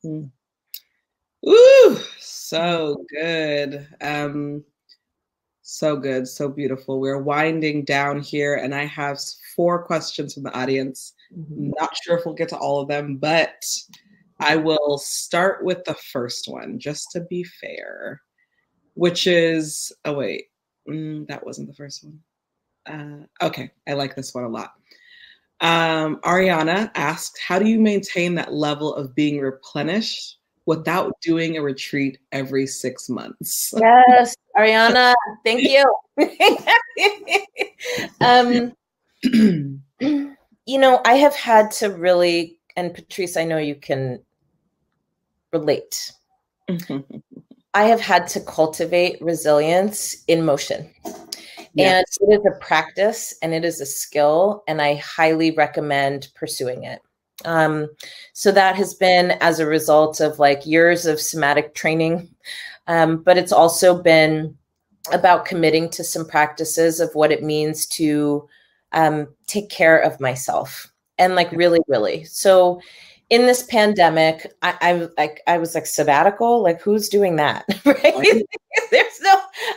B: Ooh, so good. So good. So beautiful. We're winding down here, and I have 4 questions from the audience. Not sure if we'll get to all of them, but I will start with the first one, just to be fair, which is, oh wait, that wasn't the first one. Okay, I like this one a lot. Ariana asked, how do you maintain that level of being replenished without doing a retreat every 6 months?
C: Yes, Ariana, thank you. You know, I have had to really, and Patrisse, I know you can relate. I have had to cultivate resilience in motion. Yes. And it is a practice and it is a skill, and I highly recommend pursuing it. So that has been as a result of like years of somatic training, but it's also been about committing to some practices of what it means to take care of myself, and like really. So in this pandemic, I was like, sabbatical, like who's doing that? Right?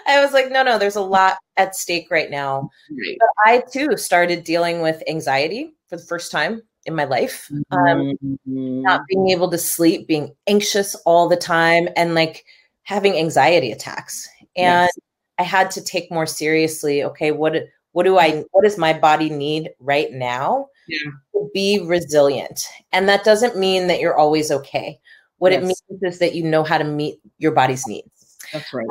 C: I was like, no, there's a lot at stake right now. Right. But I too started dealing with anxiety for the first time in my life. Not being able to sleep, being anxious all the time, and like having anxiety attacks. And I had to take more seriously, okay, what does my body need right now to be resilient? And that doesn't mean that you're always okay. What it means is that you know how to meet your body's needs.
B: That's right.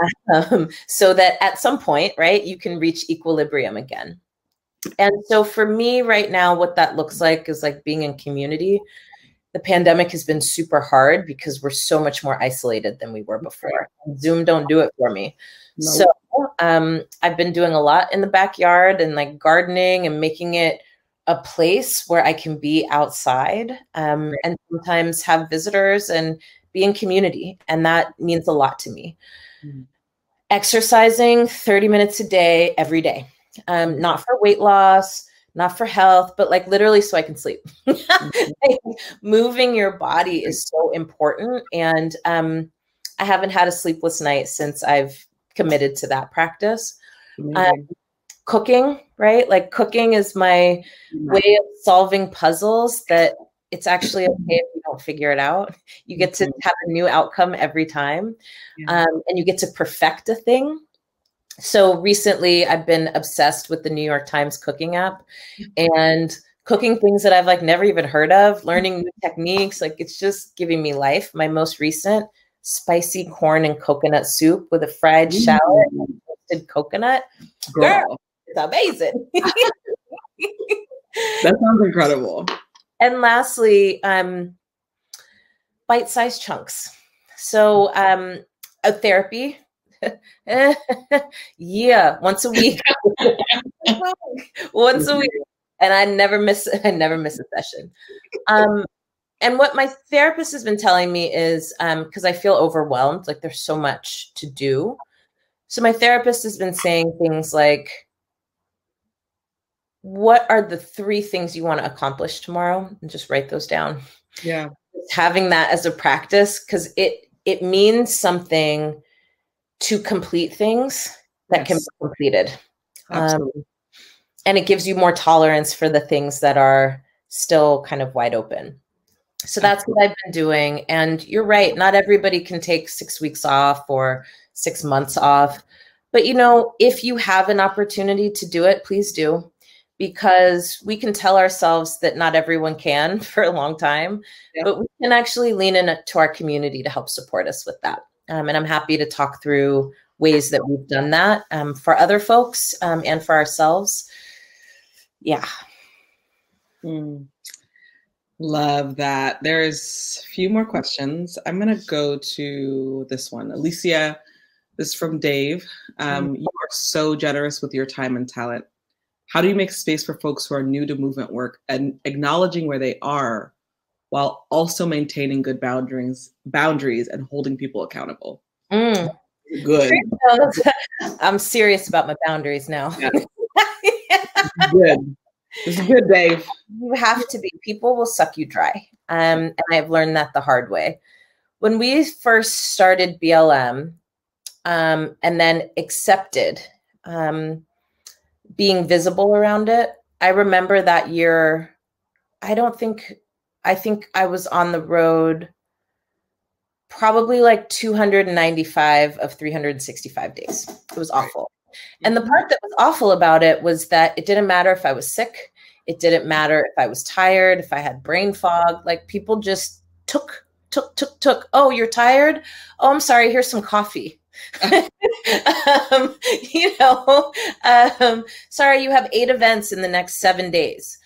C: So that at some point, right, you can reach equilibrium again. And so for me right now, what that looks like is like being in community. The pandemic has been super hard because we're so much more isolated than we were before. Zoom don't do it for me. Nope. So I've been doing a lot in the backyard and like gardening and making it a place where I can be outside and sometimes have visitors and be in community. And that means a lot to me. Exercising 30 minutes a day, every day. Not for weight loss, not for health, but like literally so I can sleep. Like, moving your body is so important. And I haven't had a sleepless night since I've committed to that practice. Cooking, right? Like cooking is my way of solving puzzles that it's actually okay if you don't figure it out. You get to have a new outcome every time. And you get to perfect a thing. So recently I've been obsessed with the New York Times cooking app and cooking things that I've like never even heard of, learning new techniques. Like it's just giving me life. My most recent, spicy corn and coconut soup with a fried shallot and toasted coconut. Girl, it's amazing.
B: That sounds incredible.
C: And lastly, bite-sized chunks. So a therapy. Once a week. Once a week. And I never miss a session. And what my therapist has been telling me is because I feel overwhelmed, like there's so much to do. So my therapist has been saying things like, what are the 3 things you want to accomplish tomorrow? And just write those down.
B: Yeah.
C: Having that as a practice, because it means something to complete things that can be completed. And it gives you more tolerance for the things that are still kind of wide open. So that's what I've been doing. And you're right, not everybody can take 6 weeks off or 6 months off. But, you know, if you have an opportunity to do it, please do, because we can tell ourselves that not everyone can for a long time, but we can actually lean into our community to help support us with that. And I'm happy to talk through ways that we've done that for other folks and for ourselves. Yeah.
B: Love that. There's a few more questions. I'm going to go to this one. Alicia, this is from Dave. You are so generous with your time and talent. How do you make space for folks who are new to movement work and acknowledging where they are while also maintaining good boundaries and holding people accountable? Good.
C: I'm serious about my boundaries now.
B: Yeah. Good. This is good, Dave.
C: You have to be. People will suck you dry. And I've learned that the hard way. When we first started BLM and then accepted being visible around it, I remember that year, I think I was on the road probably like 295 of 365 days. It was awful. And the part that was awful about it was that it didn't matter if I was sick. It didn't matter if I was tired, if I had brain fog. Like, people just took. Oh, you're tired? Oh, I'm sorry. Here's some coffee. Sorry, you have 8 events in the next 7 days.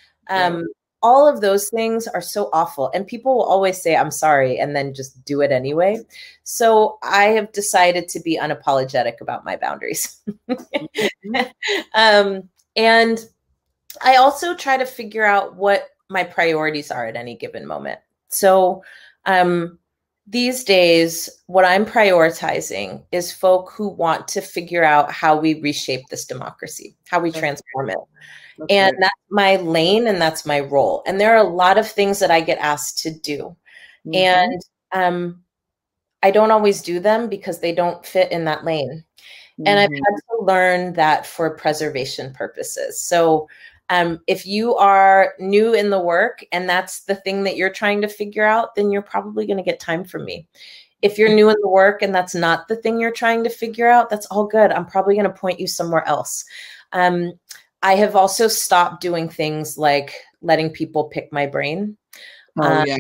C: All of those things are so awful. And people will always say, I'm sorry, and then just do it anyway. So I have decided to be unapologetic about my boundaries. And I also try to figure out what my priorities are at any given moment. So these days, what I'm prioritizing is folk who want to figure out how we reshape this democracy, how we transform it. And that's my lane and that's my role. And there are a lot of things that I get asked to do. And I don't always do them because they don't fit in that lane. And I've had to learn that for preservation purposes. So if you are new in the work and that's the thing that you're trying to figure out, then you're probably going to get time from me. If you're new in the work and that's not the thing you're trying to figure out, that's all good. I'm probably going to point you somewhere else. I have also stopped doing things like letting people pick my brain. That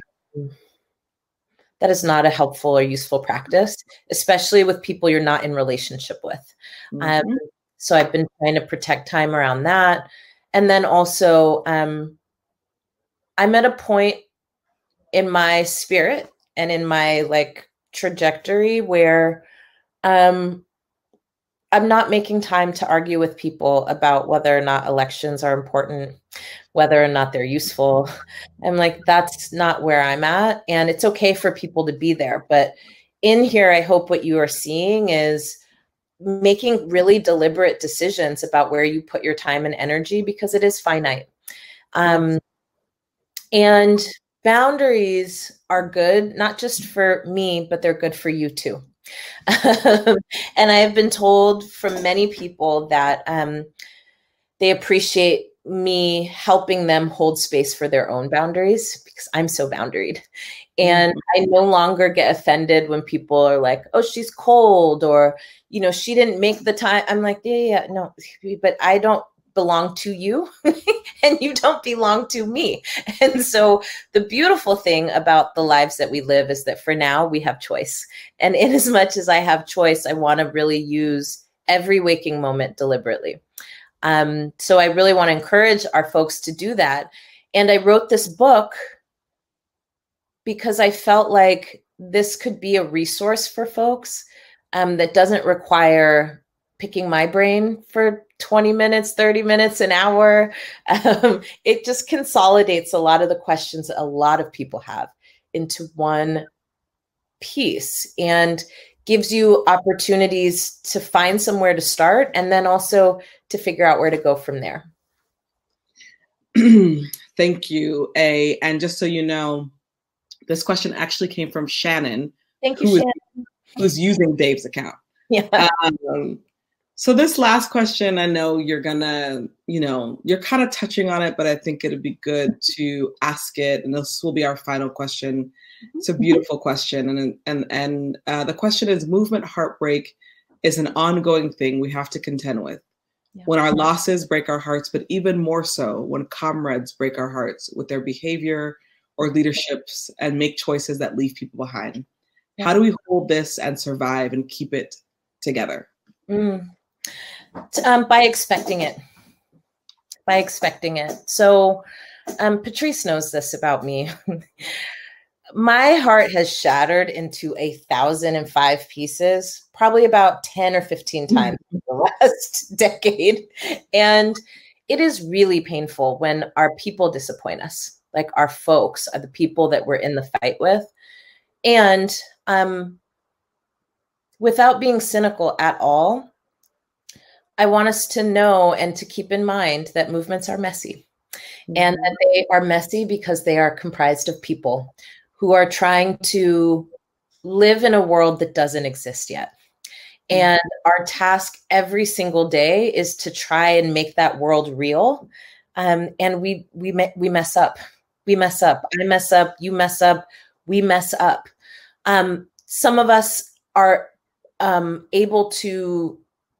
C: is not a helpful or useful practice, especially with people you're not in relationship with. So I've been trying to protect time around that. And then also, I'm at a point in my spirit and in my trajectory where I'm not making time to argue with people about whether or not elections are important, whether or not they're useful. I'm like, that's not where I'm at. And it's okay for people to be there. But in here, I hope what you are seeing is making really deliberate decisions about where you put your time and energy, because it is finite. And boundaries are good, not just for me, but they're good for you too. And I have been told from many people that they appreciate me helping them hold space for their own boundaries, because I'm so boundaried. And I no longer get offended when people are like, oh, she's cold, or, you know, she didn't make the time. I'm like, yeah, no, but I don't belong to you and you don't belong to me. And so the beautiful thing about the lives that we live is that for now we have choice. And in as much as I have choice, I want to really use every waking moment deliberately. So I really want to encourage our folks to do that. And I wrote this book because I felt like this could be a resource for folks that doesn't require picking my brain for 20 minutes, 30 minutes, an hour. It just consolidates a lot of the questions that a lot of people have into one piece and gives you opportunities to find somewhere to start and then also to figure out where to go from there.
B: Thank you, A. And just so you know, this question actually came from Shannon.
C: Thank you, Shannon.
B: Who's using Dave's account.
C: Yeah.
B: So this last question, I know you're gonna, you're kind of touching on it, but I think it'd be good to ask it. And this will be our final question. It's a beautiful question. And the question is, movement heartbreak is an ongoing thing we have to contend with. Yeah. When our losses break our hearts, but even more so when comrades break our hearts with their behavior or leaderships and make choices that leave people behind. Yeah. How do we hold this and survive and keep it together?
C: By expecting it. By expecting it. So Patrisse knows this about me. My heart has shattered into 1,005 pieces, probably about 10 or 15 times in the last decade. And it is really painful when our people disappoint us, like our folks are the people that we're in the fight with. And without being cynical at all, I want us to know and to keep in mind that movements are messy. And that they are messy because they are comprised of people who are trying to live in a world that doesn't exist yet. And our task every single day is to try and make that world real. And we mess up. We mess up. I mess up. You mess up. We mess up. Some of us are able to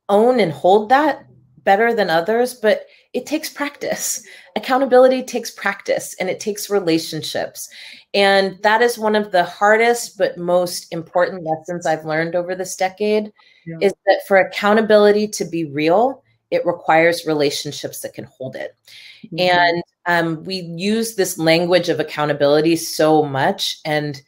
C: own and hold that better than others, but it takes practice. Accountability takes practice, and it takes relationships. And that is one of the hardest but most important lessons I've learned over this decade, is that for accountability to be real, it requires relationships that can hold it. And we use this language of accountability so much, and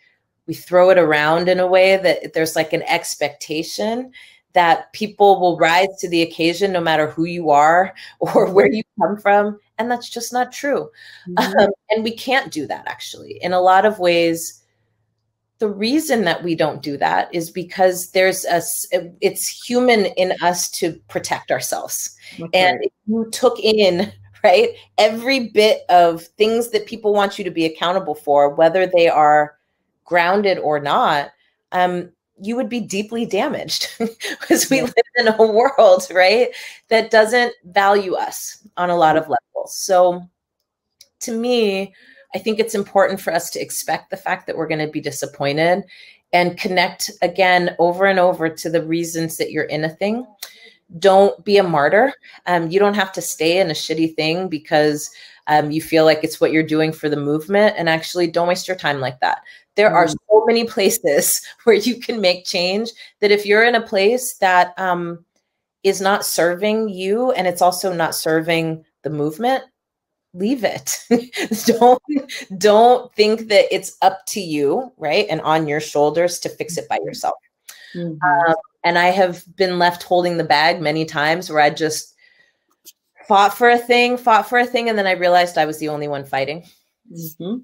C: we throw it around in a way that there's like an expectation that people will rise to the occasion no matter who you are or where you come from. And that's just not true. And we can't do that, actually. In a lot of ways, the reason that we don't do that is because it's human in us to protect ourselves. That's and right. If you took in, right, every bit of things that people want you to be accountable for, whether they are grounded or not, you would be deeply damaged because we live in a world, right, that doesn't value us on a lot of levels. So to me, I think it's important for us to expect the fact that we're going to be disappointed and connect again over and over to the reasons that you're in a thing. Don't be a martyr. You don't have to stay in a shitty thing because you feel like it's what you're doing for the movement. And actually, don't waste your time like that. There are so many places where you can make change that if you're in a place that is not serving you and it's also not serving the movement, leave it. Don't think that it's up to you, right, and on your shoulders to fix it by yourself. And I have been left holding the bag many times where I just fought for a thing, and then I realized I was the only one fighting. Yeah,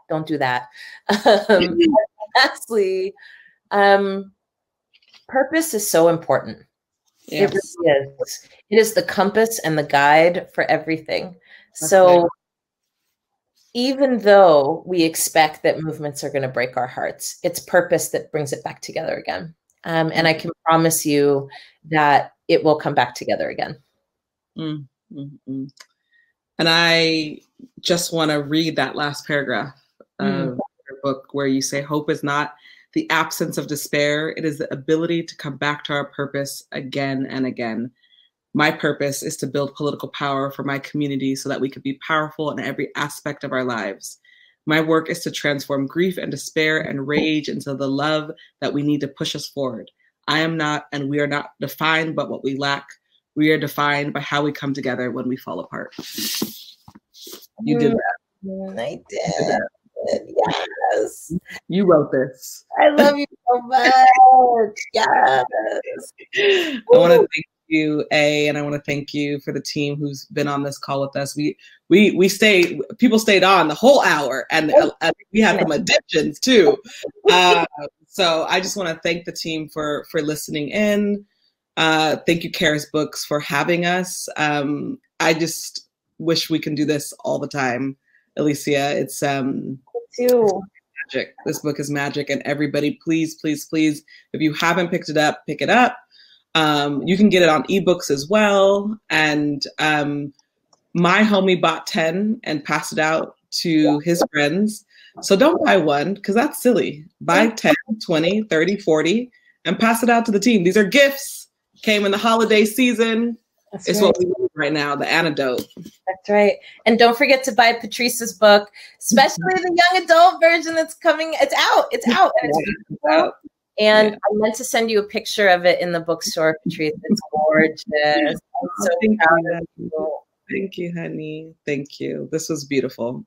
C: don't do that. Lastly, purpose is so important. Yes. It really is. It is the compass and the guide for everything. So even though we expect that movements are going to break our hearts, it's purpose that brings it back together again. And I can promise you that it will come back together again.
B: And I just want to read that last paragraph of your book where you say, hope is not the absence of despair. It is the ability to come back to our purpose again and again. My purpose is to build political power for my community so that we could be powerful in every aspect of our lives. My work is to transform grief and despair and rage into the love that we need to push us forward. I am not, and we are not defined by what we lack. We are defined by how we come together when we fall apart. You did that.
C: I did. Yes.
B: You wrote this.
C: I love you so much. Yes.
B: I want to thank you, A, and I want to thank you for the team who's been on this call with us. We stayed, people stayed on the whole hour, and we had some additions too. So I just want to thank the team for listening in. Thank you, Caris Books, for having us. I just wish we can do this all the time, Alicia. It's
C: too.
B: magic. This book is magic, and everybody, please, please, please, if you haven't picked it up, pick it up. You can get it on ebooks as well. And my homie bought 10 and passed it out to his friends. So don't buy one, because that's silly. Buy 10, 20, 30, 40, and pass it out to the team. These are gifts. Came in the holiday season. It's what we need right now, the antidote.
C: That's right. And don't forget to buy Patrisse's book, especially the young adult version that's coming. It's out. It's out. And it's beautiful. And I meant to send you a picture of it in the bookstore, Patrisse. It's gorgeous. I'm so proud of you.
B: Thank you, honey. Thank you. This was beautiful.